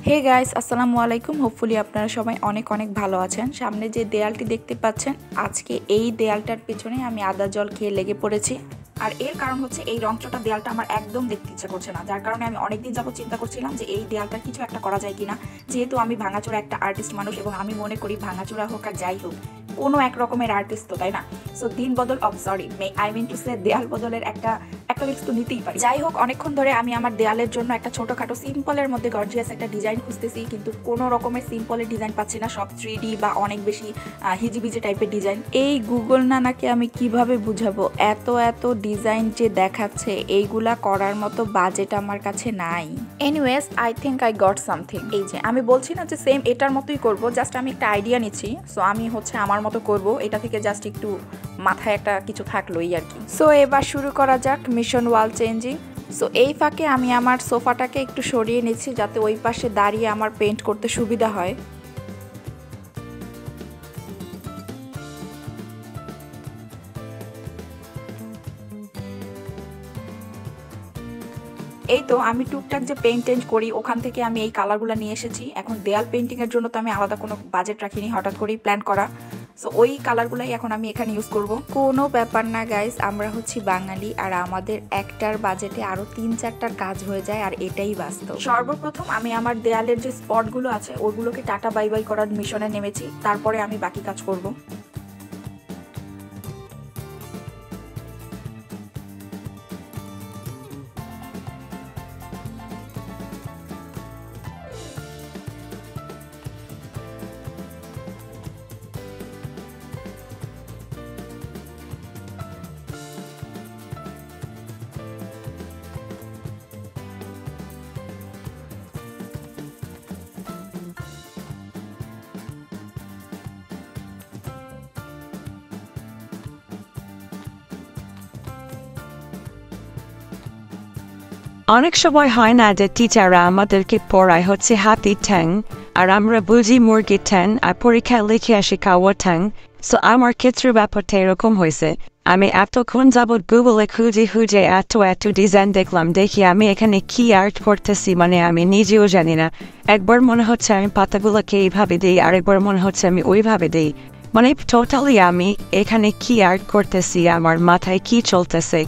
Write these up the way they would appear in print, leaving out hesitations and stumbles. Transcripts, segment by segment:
Hey guys, আসসালামু আলাইকুম। Hopefully আপনারা সবাই অনেক অনেক ভালো আছেন। সামনে যে দেয়ালটি দেখতে পাচ্ছেন, আজকে এই দেয়ালটার পেছনে আমি আদা জল খেয়ে লেগে পড়েছি। আর এর কারণ হচ্ছে এই রংচটা দেয়ালটা আমার একদম দেখতে ইচ্ছা করছে না, যার কারণে আমি অনেকদিন যাবত চিন্তা করছিলাম যে এই দেয়ালটার কিছু একটা করা যায় কিনা। যেহেতু আমি ভাঙাচোরা একটা আর্টিস্ট মানুষ এবং আমি মনে করি ভাঙাচোরা হোক আর যাই হোক কোনো এক রকমের আর্টিস্ট তো, তাই না? সো দিন বদল আই মিন টু সে দেয়াল বদলের একটা রিস্ক তো নিতেই পারি। যাই হোক, অনেকক্ষণ ধরে আমি আমার দেয়ালের জন্য একটা ছোটখাটো সিম্পলের মধ্যে গর্জিয়াস একটা ডিজাইন খুঁজতেছি, কিন্তু কোনো রকমের সিম্পলের ডিজাইন পাচ্ছি না। সব 3D বা অনেক বেশি হিজিবিজি টাইপের ডিজাইন। এই গুগল নানাকে আমি কিভাবে বুঝাবো, এত এত ডিজাইন যে দেখাচ্ছে, এইগুলা করার মতো বাজেট আমার কাছে নাই। Anyways, I think I got something. এই যে আমি বলছি না যে সেম এটার মতোই করব, জাস্ট আমি একটা আইডিয়া নিচ্ছি। সো আমি আমার মতো করব, এটা থেকে জাস্ট একটু মাথায় একটা কিছু থাকলোই আর কি। সো এবার শুরু করা যাক মিশন ওয়াল চেঞ্জিং। সো এই ফাঁকে আমি আমার সোফাটাকে একটু সরিয়ে নিচ্ছি, যাতে ওই পাশে দাঁড়িয়ে আমার পেইন্ট করতে সুবিধা হয়। এই তো আমি টুকটাক যে পেইন্ট করি, ওখান থেকে আমি এই কালারগুলো নিয়ে এসেছি। এখন দেয়াল পেইন্টিংয়ের জন্য তো আমি আলাদা কোনো বাজেট রাখিনি, হঠাৎ করেই প্ল্যান করা। সো ওই কালারগুলাই এখন আমি এখানে ইউজ করব। কোনো ব্যাপার না গাইস, আমরা হচ্ছি বাঙালি আর আমাদের একটার বাজেটে আরও 3-4টার কাজ হয়ে যায়, আর এটাই বাস্তব। সর্বপ্রথম আমি আমার দেয়ালের যে স্পটগুলো আছে ওগুলোকে টাটা বাই বাই করার মিশনে নেমেছি, তারপরে আমি বাকি কাজ করব। অনেক সময় হয় না যে টিচাররা আমাদেরকে পড়ায় হচ্ছে হাতির ঠ্যাং, আর আমরা বুঝি মুরগির ঠ্যাং, আর পরীক্ষায় লিখে আসি কাওয়ার ঠ্যাং। সো আমার ক্ষেত্রে ব্যাপারটা এরকম হয়েছে। আমি এতক্ষণ যাবৎ গুগলে খুঁজে এত ডিজাইন দেখলাম, দেখি আমি এখানে কি আর্ট করতেছি, মানে আমি নিজেও জানি না। একবার মনে হচ্ছে আমি পাতাগুলোকে এইভাবে দিই, আরেকবার মনে হচ্ছে আমি ওইভাবে দিই। মানে টোটালি আমি এখানে কি আর্ট করতেছি, আমার মাথায় কি চলতেছে,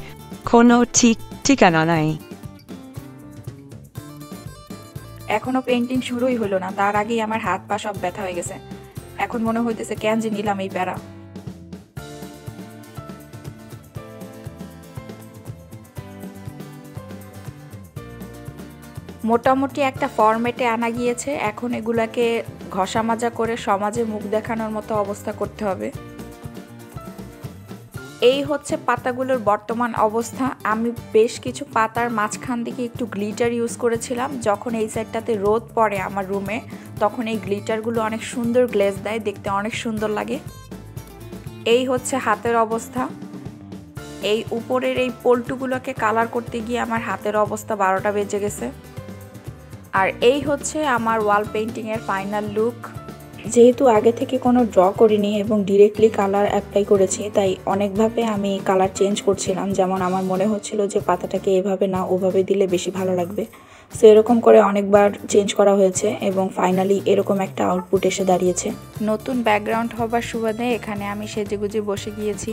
কোনো ঠিকানা নাই। এখনো পেইন্টিং শুরুই হলো না, তার আগেই আমার হাত পা সব ব্যথা হয়ে গেছে। এখন মনে হইতেছে কেন যে নিলাম এই প্যারা। মোটামুটি একটা ফরম্যাটে আনা গিয়েছে, এখন এগুলাকে ঘষা মাজা করে সমাজে মুখ দেখানোর মতো অবস্থা করতে হবে। এই হচ্ছে পাতাগুলোর বর্তমান অবস্থা। আমি বেশ কিছু পাতার মাঝখান দিকে একটু গ্লিটার ইউজ করেছিলাম। যখন এই সাইডটাতে রোদ পড়ে আমার রুমে, তখন এই গ্লিটারগুলো অনেক সুন্দর গ্লেজ দেয়, দেখতে অনেক সুন্দর লাগে। এই হচ্ছে হাতের অবস্থা। এই উপরের এই পল্টুগুলোকে কালার করতে গিয়ে আমার হাতের অবস্থা 12টা বেজে গেছে। আর এই হচ্ছে আমার ওয়াল পেইন্টিংয়ের ফাইনাল লুক। যেহেতু আগে থেকে কোনো ড্র করিনি এবং ডিরেক্টলি কালার অ্যাপ্লাই করেছি, তাই অনেকভাবে আমি কালার চেঞ্জ করছিলাম। যেমন আমার মনে হচ্ছিল যে পাতাটাকে এভাবে না ওভাবে দিলে বেশি ভালো লাগবে। সো এরকম করে অনেকবার চেঞ্জ করা হয়েছে এবং ফাইনালি এরকম একটা আউটপুট এসে দাঁড়িয়েছে। নতুন ব্যাকগ্রাউন্ড হবার সুবাদে এখানে আমি সেজেগুজে বসে গিয়েছি।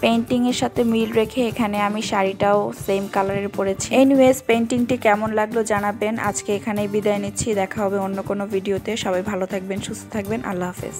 পেইন্টিংয়ের সাথে মিল রেখে এখানে আমি শাড়িটাও সেম কালারের পরেছি। এনিওয়েজ, পেইন্টিংটি কেমন লাগলো জানাবেন। আজকে এখানেই বিদায় নিচ্ছি, দেখা হবে অন্য কোনো ভিডিওতে। সবাই ভালো থাকবেন, সুস্থ থাকবেন, আল্লাহ হাফেজ।